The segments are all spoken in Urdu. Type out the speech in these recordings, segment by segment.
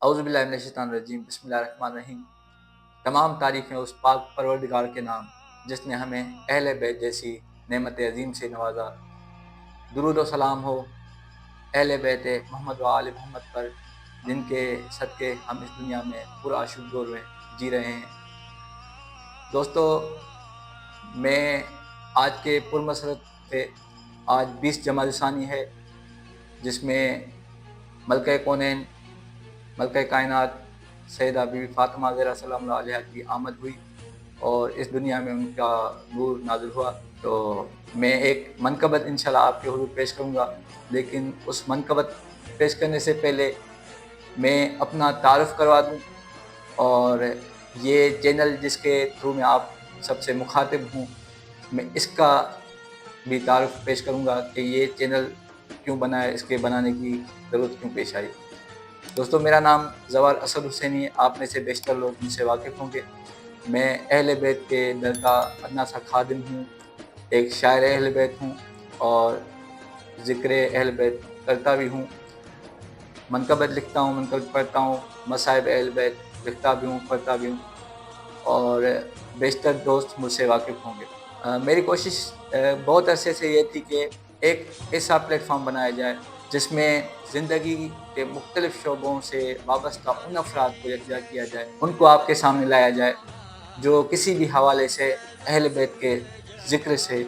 اعوذ باللہ من الشیطان الرجیم، بسم اللہ الرحمن الرحیم۔ تمام تعریفیں اس پاک پروردگار کے نام جس نے ہمیں اہل بیت جیسی نعمت عظیم سے نوازا۔ درود و سلام ہو اہل بیت محمد و آل محمد پر، جن کے صدقے ہم اس دنیا میں پورا عاشق دور میں جی رہے ہیں۔ دوستو، میں آج کے پرمسرت پہ آج 20 جمادی ثانی ہے، جس میں ملکہ کونین، ملکہ کائنات سیدہ بی بی فاطمہ زہرا سلام اللہ علیہا کی آمد ہوئی اور اس دنیا میں ان کا نور نازل ہوا۔ تو میں ایک منقبت انشاءاللہ آپ کے حضور پیش کروں گا، لیکن اس منقبت پیش کرنے سے پہلے میں اپنا تعارف کروا دوں، اور یہ چینل جس کے تھرو میں آپ سب سے مخاطب ہوں، میں اس کا بھی تعارف پیش کروں گا کہ یہ چینل کیوں بنا ہے، اس کے بنانے کی ضرورت کیوں پیش آئی۔ دوستو، میرا نام زوال اسد حسینی ہے، آپ میں سے بیشتر لوگ مجھ سے واقف ہوں گے۔ میں اہل بیت کے در کا ادنا سا خادم ہوں، ایک شاعر اہل بیت ہوں اور ذکر اہل بیت کرتا بھی ہوں، منقبت لکھتا ہوں، منقبت پڑھتا ہوں، مصائب اہل بیت لکھتا بھی ہوں، پڑھتا بھی ہوں، اور بیشتر دوست مجھ سے واقف ہوں گے۔ میری کوشش بہت عرصے سے یہ تھی کہ ایک ایسا پلیٹ فارم بنایا جائے جس میں زندگی کے مختلف شعبوں سے وابستہ ان افراد کو یکجا کیا جائے، ان کو آپ کے سامنے لایا جائے جو کسی بھی حوالے سے اہل بیت کے ذکر سے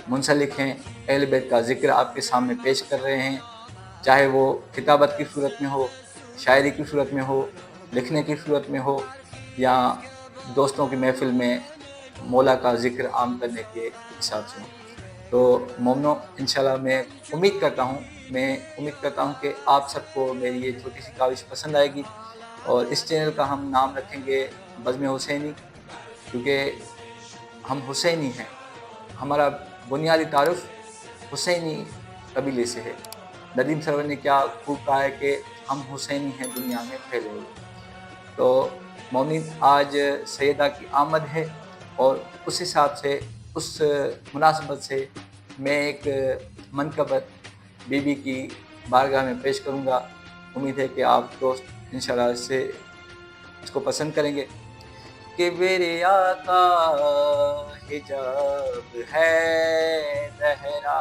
منسلک ہیں، اہل بیت کا ذکر آپ کے سامنے پیش کر رہے ہیں، چاہے وہ کتابت کی صورت میں ہو، شاعری کی صورت میں ہو، لکھنے کی صورت میں ہو، یا دوستوں کی محفل میں مولا کا ذکر عام کرنے کے حساب سے ہو۔ تو مومنو، انشاءاللہ میں امید کرتا ہوں کہ آپ سب کو میری یہ چھوٹی سی کاوش پسند آئے گی، اور اس چینل کا ہم نام رکھیں گے بزم حسینی، کیونکہ ہم حسینی ہیں، ہمارا بنیادی تعارف حسینی قبیلے سے ہے۔ ندیم سرور نے کیا خوب کہا ہے کہ ہم حسینی ہیں دنیا میں پھیلے ہوئے۔ تو مومنین، آج سیدہ کی آمد ہے، اور اس حساب سے، اس مناسبت سے میں ایک منقبت بی بی کی بارگاہ میں پیش کروں گا۔ امید ہے کہ آپ دوست انشاءاللہ اس کو پسند کریں گے۔ کبریا کا حجاب ہے زہرا،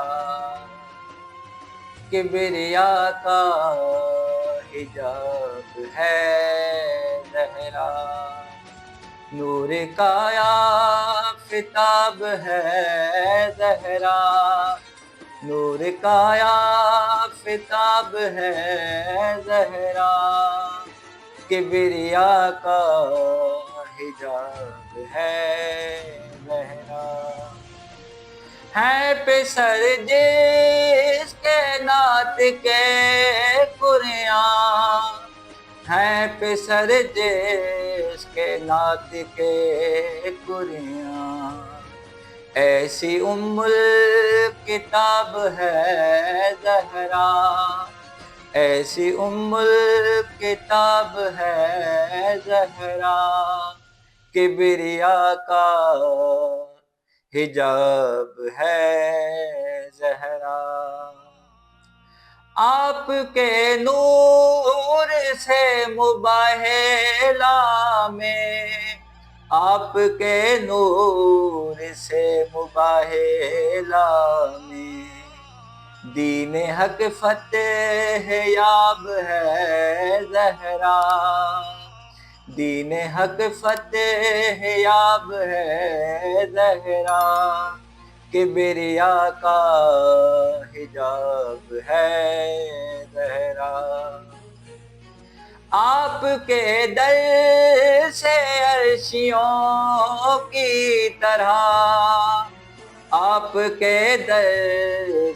کبریا کا حجاب ہے زہرا، نور کا آفتاب ہے زہرا، نور کا آفتاب ہے زہرا، کبریا کا حجاب ہے زہرا، ہے پسر جس کے نعت کے قرآن، ہے پسر جس کے نعت کے قرآن، ایسی ام الکتاب ہے زہرا، ایسی ام الکتاب ہے زہرا، کبریا کا حجاب ہے زہرا، آپ کے نور سے مباہلا میں، آپ کے نور سے مباہلا میں، دین حق فتح یاب ہے زہرا، دین حق فتح یاب ہے زہرا، کبریا کا حجاب ہے زہرا، آپ کے در سے عرشیوں کی طرح، آپ کے در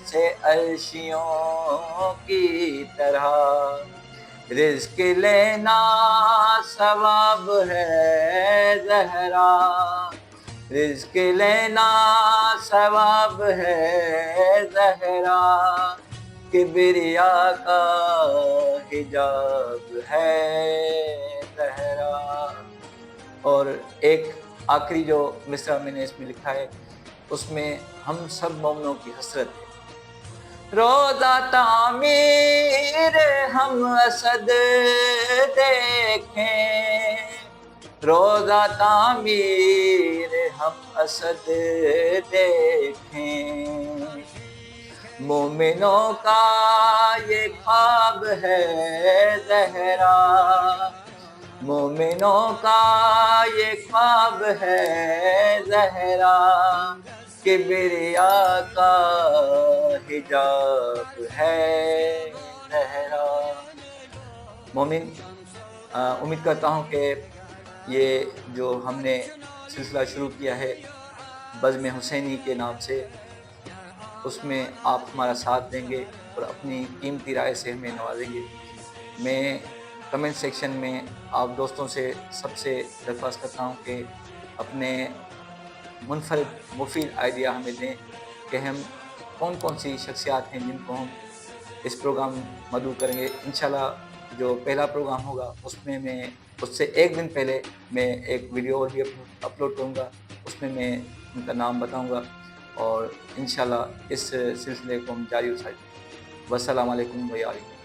سے عرشیوں کی طرح، رزق لینا ثواب ہے زہرا، رزق لینا ثواب ہے زہرا، کبریا کا حجاب ہے زہرا۔ اور ایک آخری جو مصرع میں نے اس میں لکھا ہے، اس میں ہم سب مومنوں کی حسرت ہے، روزہ تعمیر ہم اسد دیکھیں روزہ تعمیر ہم اسد دیکھیں مومنوں کا یہ خواب ہے زہرا مومنوں کا یہ خواب ہے زہرا کبریا کا حجاب ہے زہرا۔ مومن، امید کرتا ہوں کہ یہ جو ہم نے سلسلہ شروع کیا ہے بزم حسینی کے نام سے، اس میں آپ ہمارا ساتھ دیں گے اور اپنی قیمتی رائے سے ہمیں نوازیں گے۔ میں کمنٹ سیکشن میں آپ دوستوں سے سب سے درخواست کرتا ہوں کہ اپنے منفرد مفید آئیڈیا ہمیں دیں کہ ہم کون کون سی شخصیات ہیں جن کو ہم اس پروگرام مدعو کریں گے۔ انشاءاللہ جو پہلا پروگرام ہوگا اس میں اس سے ایک دن پہلے میں ایک ویڈیو اور بھی اپلوڈ کروں گا، اس میں ان کا نام بتاؤں گا اور انشاءاللہ اس سلسلے کو ہم جاری رکھیں گے۔ والسلام علیکم و علیکم